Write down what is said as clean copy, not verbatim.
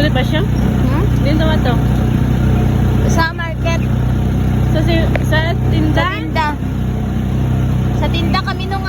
Dili pa siya? Dito ba to? Sa market. Sa Sa tinda? tinda. Sa tinda kami nung